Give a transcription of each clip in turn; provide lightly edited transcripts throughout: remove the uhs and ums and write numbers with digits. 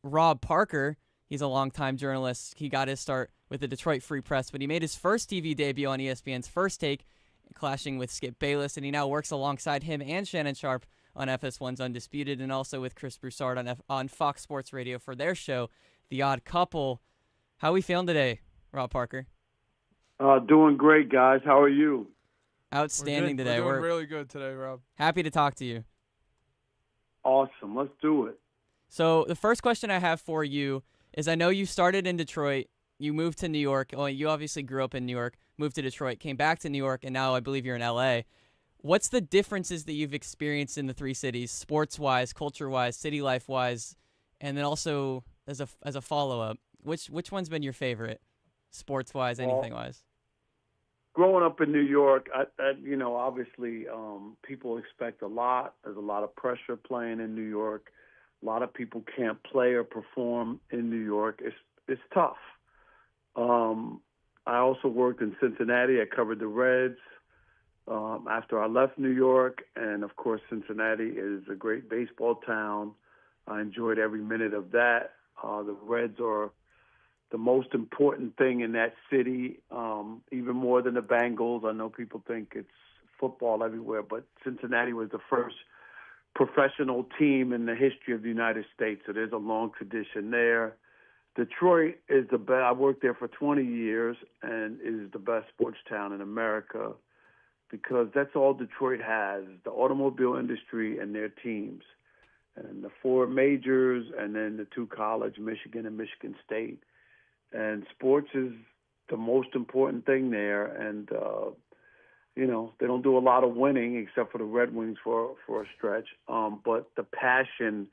Rob Parker. He's a longtime journalist. He got his start with the Detroit Free Press, but he made his first TV debut on ESPN's First Take, clashing with Skip Bayless, and he now works alongside him and Shannon Sharp on FS1's Undisputed, and also with Chris Broussard on Fox Sports Radio for their show, The Odd Couple. How are we feeling today, Rob Parker? Doing great, guys. How are you? Outstanding today. We're doing really good today, Rob. Happy to talk to you. Awesome. Let's do it. So the first question I have for you is, I know you started in Detroit, you moved to New York. Well, you obviously grew up in New York, moved to Detroit, came back to New York, and now I believe you're in LA. What's the differences that you've experienced in the three cities, sports-wise, culture-wise, city life-wise, and then also as a follow-up, which one's been your favorite, sports-wise, anything-wise? Growing up in New York, obviously people expect a lot. There's a lot of pressure playing in New York. A lot of people can't play or perform in New York. It's tough. I also worked in Cincinnati. I covered the Reds after I left New York. And, of course, Cincinnati is a great baseball town. I enjoyed every minute of that. The Reds are the most important thing in that city, even more than the Bengals. I know people think it's football everywhere, but Cincinnati was the first professional team in the history of the United States, so there's a long tradition there. Detroit is the best. I worked there for 20 years, and it is the best sports town in America because that's all Detroit has, the automobile industry and their teams, and the four majors, and then the two college, Michigan and Michigan State. And sports is the most important thing there, and they don't do a lot of winning except for the Red Wings for a stretch. But the passion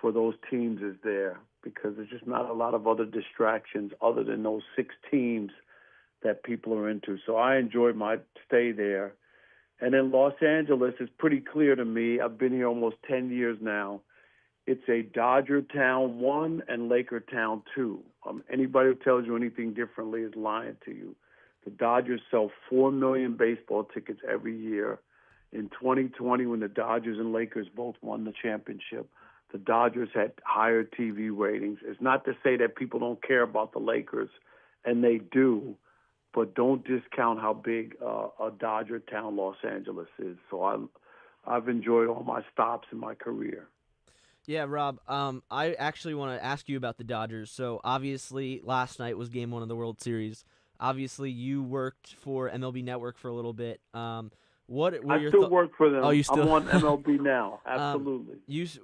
for those teams is there because there's just not a lot of other distractions other than those six teams that people are into. So I enjoyed my stay there. And in Los Angeles, it's pretty clear to me. I've been here almost 10 years now. It's a Dodger Town 1 and Laker Town 2. Anybody who tells you anything differently is lying to you. The Dodgers sell 4 million baseball tickets every year. In 2020, when the Dodgers and Lakers both won the championship, the Dodgers had higher TV ratings. It's not to say that people don't care about the Lakers, and they do, but don't discount how big a Dodger town Los Angeles is. So I've enjoyed all my stops in my career. Yeah, Rob, I actually want to ask you about the Dodgers. So obviously last night was Game 1 of the World Series. Obviously, you worked for MLB Network for a little bit. I still work for them. Oh, you still? I'm on MLB now. Absolutely.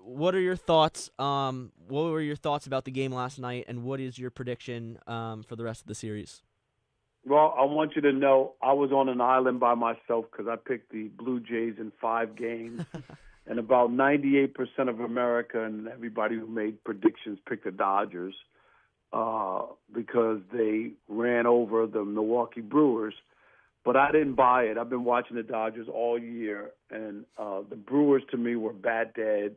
What are your thoughts? What were your thoughts about the game last night, and what is your prediction for the rest of the series? Well, I want you to know I was on an island by myself because I picked the Blue Jays in 5 games. And about 98% of America and everybody who made predictions picked the Dodgers because they ran over the Milwaukee Brewers. But I didn't buy it. I've been watching the Dodgers all year, and the Brewers, to me, were bat dead,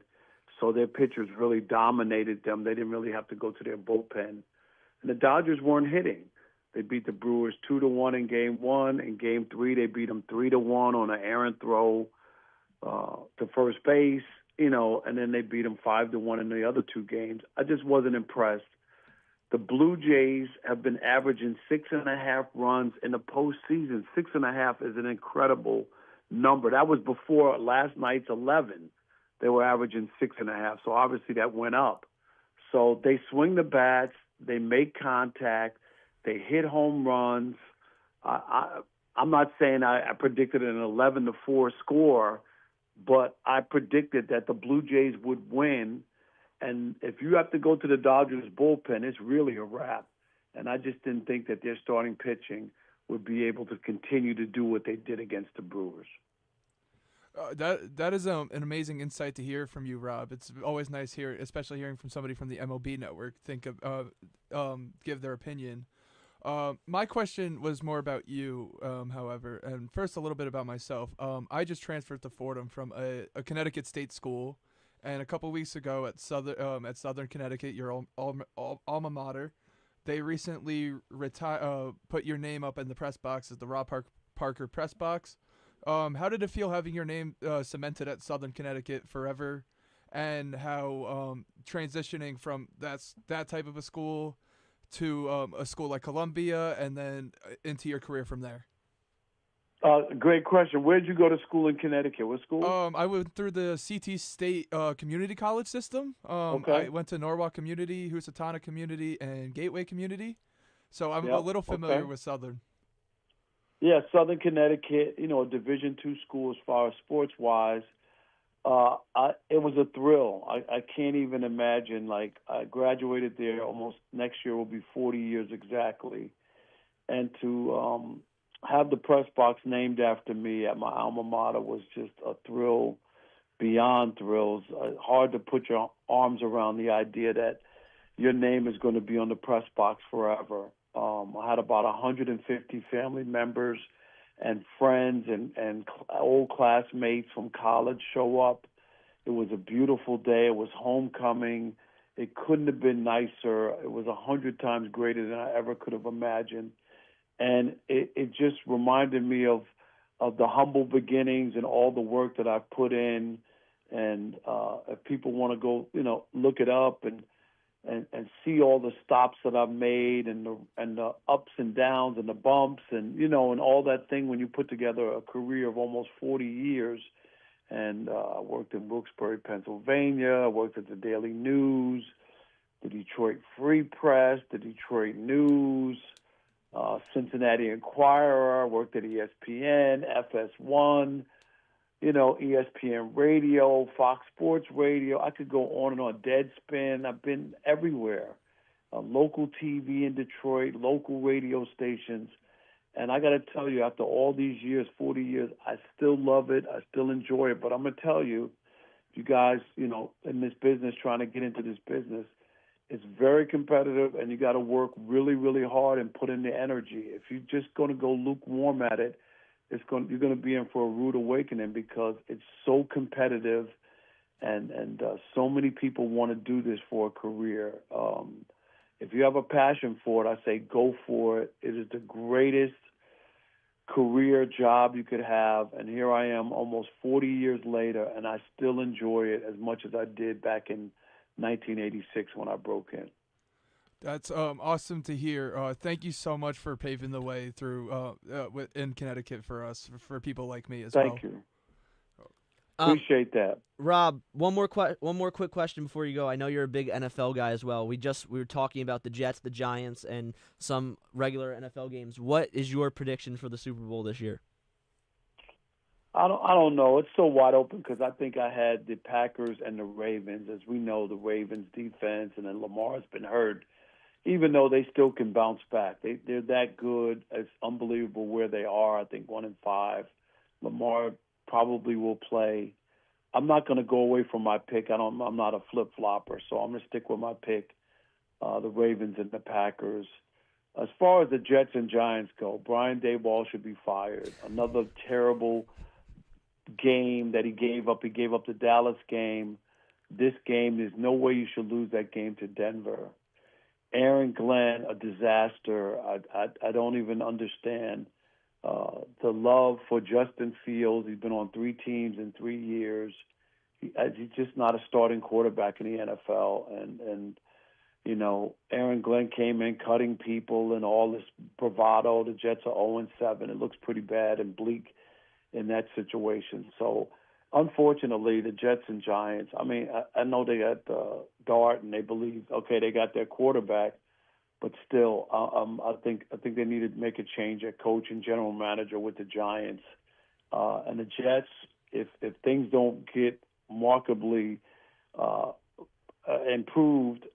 so their pitchers really dominated them. They didn't really have to go to their bullpen. And the Dodgers weren't hitting. They beat the Brewers 2-1 in Game 1. In Game 3, they beat them 3-1 on an errant throw to first base, and then they beat them 5-1 in the other 2 games. I just wasn't impressed. The Blue Jays have been averaging 6.5 runs in the postseason. 6.5 is an incredible number. That was before last night's 11. They were averaging 6.5, so obviously that went up. So they swing the bats, they make contact, they hit home runs. I'm not saying I predicted an 11-4 score, but I predicted that the Blue Jays would win. And if you have to go to the Dodgers bullpen, it's really a wrap. And I just didn't think that their starting pitching would be able to continue to do what they did against the Brewers. That is an amazing insight to hear from you, Rob. It's always nice especially hearing from somebody from the MLB Network give their opinion. My question was more about you, however, and first a little bit about myself. I just transferred to Fordham from a Connecticut state school, and a couple weeks ago at Southern Connecticut, your alma mater, they recently put your name up in the press box as the Rob Parker press box. How did it feel having your name cemented at Southern Connecticut forever? and how transitioning from that type of a school to a school like Columbia and then into your career from there. Great question. Where'd you go to school in Connecticut? What school? I went through the CT State community college system. Okay. I went to Norwalk Community, Housatonic Community, and Gateway Community. So I'm a Yep, little familiar okay. with Southern. Yeah, Southern Connecticut, a Division II school as far as sports-wise. It was a thrill. I can't even imagine. Like, I graduated there almost next year will be 40 years exactly. And to have the press box named after me at my alma mater was just a thrill beyond thrills. Hard to put your arms around the idea that your name is going to be on the press box forever. I had about 150 family members and friends and old classmates from college show up. It was a beautiful day. It was homecoming. It couldn't have been nicer. It was 100 times greater than I ever could have imagined. And it just reminded me of the humble beginnings and all the work that I've put in. And if people want to go, look it up and see all the stops that I've made and the ups and downs and the bumps and and all that thing when you put together a career of almost 40 years. And I worked in Wilkes-Barre, Pennsylvania. I worked at the Daily News, the Detroit Free Press, the Detroit News, Cincinnati Enquirer. I worked at ESPN, FS1. ESPN Radio, Fox Sports Radio. I could go on and on. Deadspin. I've been everywhere. Local TV in Detroit, local radio stations. And I got to tell you, after all these years, 40 years, I still love it. I still enjoy it. But I'm going to tell you, you guys, in this business, trying to get into this business, it's very competitive, and you got to work really, really hard and put in the energy. If you're just going to go lukewarm at it, you're going to be in for a rude awakening because it's so competitive, and so many people want to do this for a career. If you have a passion for it, I say go for it. It is the greatest career job you could have, and here I am almost 40 years later, and I still enjoy it as much as I did back in 1986 when I broke in. That's awesome to hear. Thank you so much for paving the way through in Connecticut for us, for people like me as well. Thank you. Appreciate that. Rob, one more quick question before you go. I know you're a big NFL guy as well. We were talking about the Jets, the Giants, and some regular NFL games. What is your prediction for the Super Bowl this year? I don't know. It's so wide open because I think I had the Packers and the Ravens. As we know, the Ravens defense, and then Lamar's been hurt. Even though they still can bounce back, they're that good. It's unbelievable where they are. I think 1-5. Lamar probably will play. I'm not going to go away from my pick. I'm not a flip flopper, so I'm going to stick with my pick. The Ravens and the Packers. As far as the Jets and Giants go, Brian Daboll should be fired. Another terrible game that he gave up. He gave up the Dallas game. This game, there's no way you should lose that game to Denver. Aaron Glenn, a disaster. I don't even understand the love for Justin Fields. He's been on 3 teams in 3 years. He's just not a starting quarterback in the NFL. And Aaron Glenn came in cutting people and all this bravado. The Jets are 0-7. It looks pretty bad and bleak in that situation. So, unfortunately, the Jets and Giants, I know they got Dart and they believe, okay, they got their quarterback, but still, I think they need to make a change at coach and general manager with the Giants. And the Jets, if things don't get markedly improved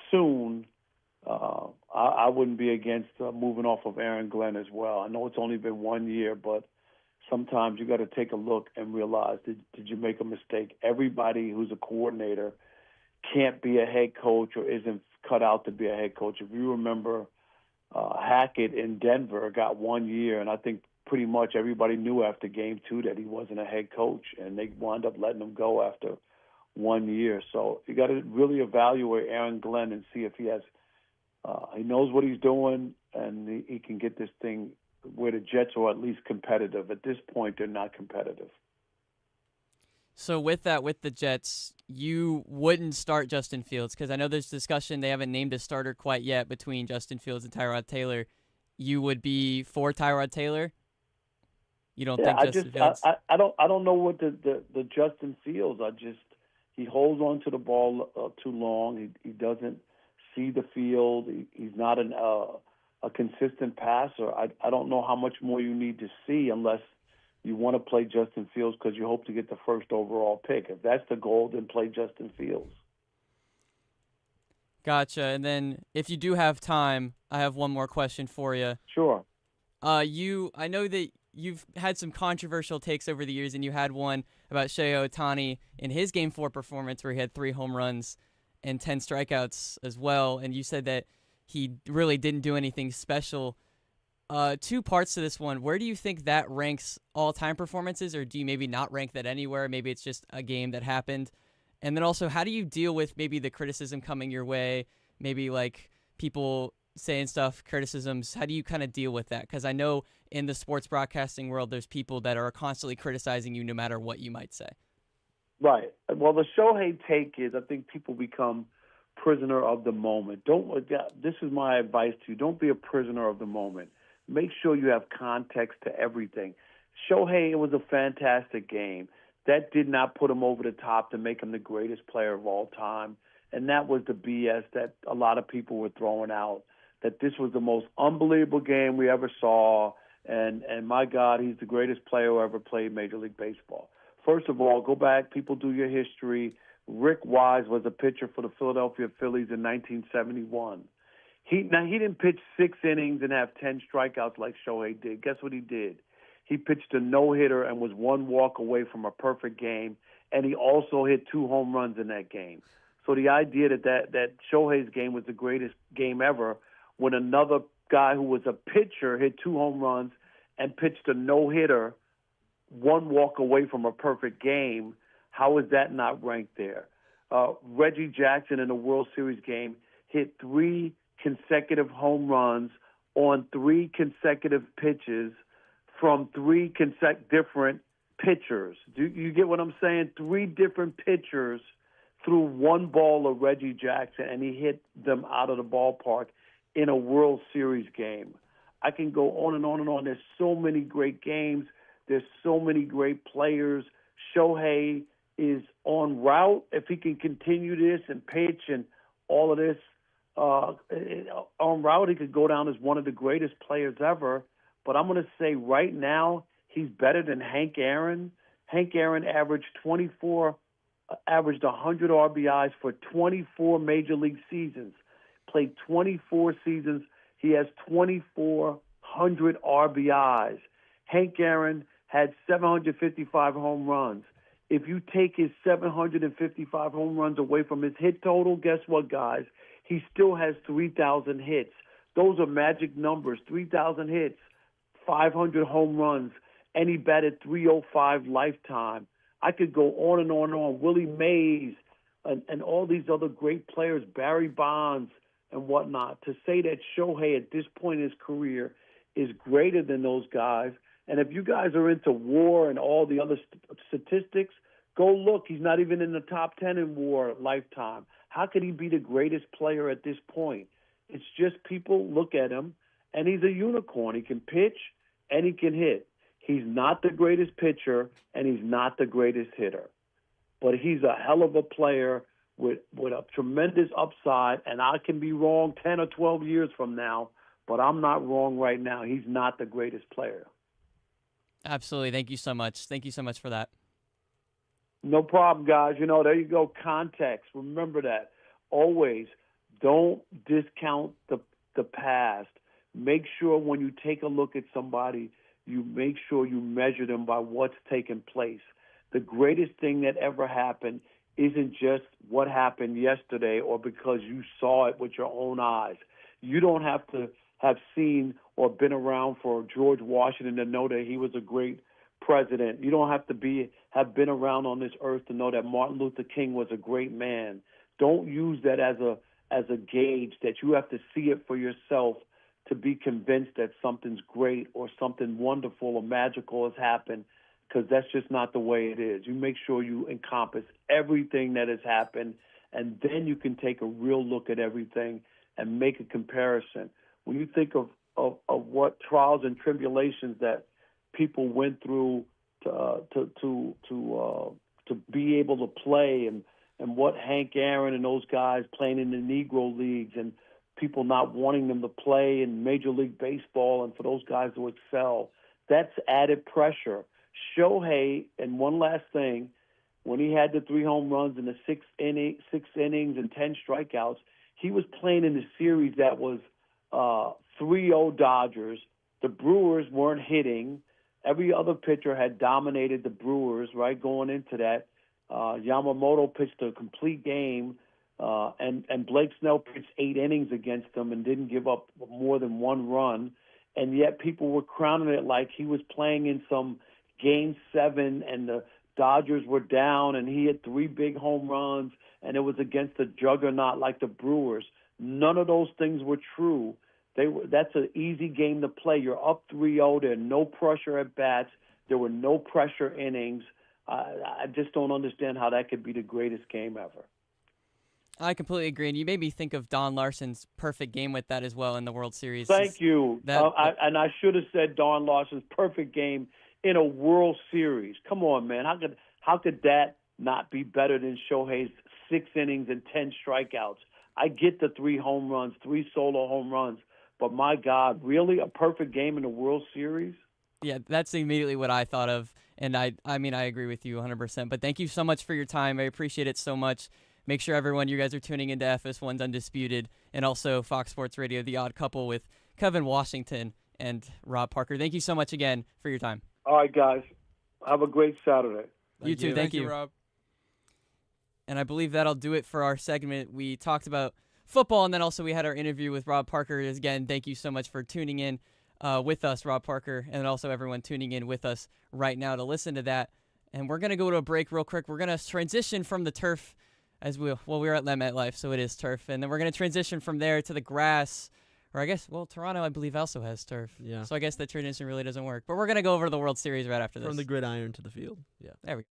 soon, I wouldn't be against moving off of Aaron Glenn as well. I know it's only been 1 year, but sometimes you got to take a look and realize, did you make a mistake? Everybody who's a coordinator can't be a head coach or isn't cut out to be a head coach. If you remember, Hackett in Denver got 1 year, and I think pretty much everybody knew after game 2 that he wasn't a head coach, and they wound up letting him go after 1 year. So you got to really evaluate Aaron Glenn and see if he has he knows what he's doing, and he can get this thing where the Jets are at least competitive. At this point, they're not competitive. So with that, with the Jets, you wouldn't start Justin Fields because I know there's discussion they haven't named a starter quite yet between Justin Fields and Tyrod Taylor. You would be for Tyrod Taylor? You don't think Justin Fields? I don't know what the Justin Fields. He holds on to the ball too long. He doesn't see the field. He's not a consistent passer. I don't know how much more you need to see unless you want to play Justin Fields because you hope to get the first overall pick. If that's the goal, then play Justin Fields. Gotcha. And then if you do have time, I have one more question for you. Sure. I know that you've had some controversial takes over the years, and you had one about Shohei Ohtani in his Game 4 performance where he had 3 home runs and 10 strikeouts as well, and you said that he really didn't do anything special. 2 parts to this one. Where do you think that ranks all-time performances, or do you maybe not rank that anywhere? Maybe it's just a game that happened. And then also, how do you deal with maybe the criticism coming your way, maybe like people saying stuff, criticisms? How do you kind of deal with that? Because I know in the sports broadcasting world, there's people that are constantly criticizing you no matter what you might say. Right. Well, the Shohei take is I think people become prisoner of the moment. This is my advice to you. Don't be a prisoner of the moment. Make sure you have context to everything. Shohei, it was a fantastic game. That did not put him over the top to make him the greatest player of all time. And that was the BS that a lot of people were throwing out, that this was the most unbelievable game we ever saw. And my God, he's the greatest player who ever played Major League Baseball. First of all, go back. People do your history. Rick Wise was a pitcher for the Philadelphia Phillies in 1971. He didn't pitch 6 innings and have 10 strikeouts like Shohei did. Guess what he did? He pitched a no-hitter and was 1 walk away from a perfect game, and he also hit 2 home runs in that game. So the idea that Shohei's game was the greatest game ever when another guy who was a pitcher hit 2 home runs and pitched a no-hitter 1 walk away from a perfect game, how is that not ranked there? Reggie Jackson in the World Series game hit 3 consecutive home runs on 3 consecutive pitches from 3 different pitchers. Do you get what I'm saying? 3 different pitchers threw 1 ball of Reggie Jackson, and he hit them out of the ballpark in a World Series game. I can go on and on and on. There's so many great games. There's so many great players. Shohei is en route. If he can continue this and pitch and all of this, en route, he could go down as one of the greatest players ever. But I'm going to say right now, he's better than Hank Aaron. Hank Aaron averaged 100 RBIs for 24 Major League seasons. Played 24 seasons. He has 2,400 RBIs. Hank Aaron had 755 home runs. If you take his 755 home runs away from his hit total, guess what, guys? He still has 3,000 hits. Those are magic numbers, 3,000 hits, 500 home runs, and he batted .305 lifetime. I could go on and on and on. Willie Mays and all these other great players, Barry Bonds and whatnot. To say that Shohei at this point in his career is greater than those guys, and if you guys are into WAR and all the other statistics, go look. He's not even in the top 10 in WAR lifetime. How could he be the greatest player at this point? It's just people look at him, and he's a unicorn. He can pitch, and he can hit. He's not the greatest pitcher, and he's not the greatest hitter. But he's a hell of a player with a tremendous upside, and I can be wrong 10 or 12 years from now, but I'm not wrong right now. He's not the greatest player. Absolutely. Thank you so much. Thank you so much for that. No problem, guys. There you go, context. Remember that. Always don't discount the past. Make sure when you take a look at somebody, you make sure you measure them by what's taken place. The greatest thing that ever happened isn't just what happened yesterday or because you saw it with your own eyes. You don't have to have seen or been around for George Washington to know that he was a great president. You don't have to have been around on this earth to know that Martin Luther King was a great man. Don't use that as a gauge that you have to see it for yourself to be convinced that something's great or something wonderful or magical has happened. because that's just not the way it is. You make sure you encompass everything that has happened, and then you can take a real look at everything and make a comparison. When you think of what trials and tribulations that people went through to be able to play, and what Hank Aaron and those guys playing in the Negro leagues, and people not wanting them to play in Major League Baseball, and for those guys to excel, that's added pressure. Shohei, and one last thing, when he had the 3 home runs in the six innings and 10 strikeouts, he was playing in the series that was 3-0 Dodgers. The Brewers weren't hitting. Every other pitcher had dominated the Brewers, right, going into that. Yamamoto pitched a complete game, and Blake Snell pitched 8 innings against them and didn't give up more than 1 run. And yet people were crowning it like he was playing in some Game 7 and the Dodgers were down and he had 3 big home runs and it was against a juggernaut like the Brewers. None of those things were true. That's an easy game to play. You're up 3-0. There's no pressure at bats. There were no pressure innings. I just don't understand how that could be the greatest game ever. I completely agree, and you made me think of Don Larson's perfect game with that as well in the World Series. Thank you. And I should have said Don Larson's perfect game in a World Series. Come on, man. How could that not be better than Shohei's 6 innings and 10 strikeouts? I get the 3 home runs, 3 solo home runs, but my God, really a perfect game in a World Series? Yeah, that's immediately what I thought of, and I mean, I agree with you 100%. But thank you so much for your time. I appreciate it so much. Make sure everyone, you guys are tuning into FS1's Undisputed and also Fox Sports Radio, The Odd Couple with Kevin Washington and Rob Parker. Thank you so much again for your time. All right, guys. Have a great Saturday. You too. Thank you, Rob. And I believe that'll do it for our segment. We talked about football, and then also we had our interview with Rob Parker. Again, thank you so much for tuning in with us, Rob Parker, and also everyone tuning in with us right now to listen to that. And we're going to go to a break real quick. We're going to transition from the turf we're at MetLife, so it is turf. And then we're going to transition from there to the grass. Or I guess, Toronto, I believe, also has turf. Yeah. So I guess the transition really doesn't work. But we're going to go over to the World Series right after this. From the gridiron to the field. Yeah. There we go.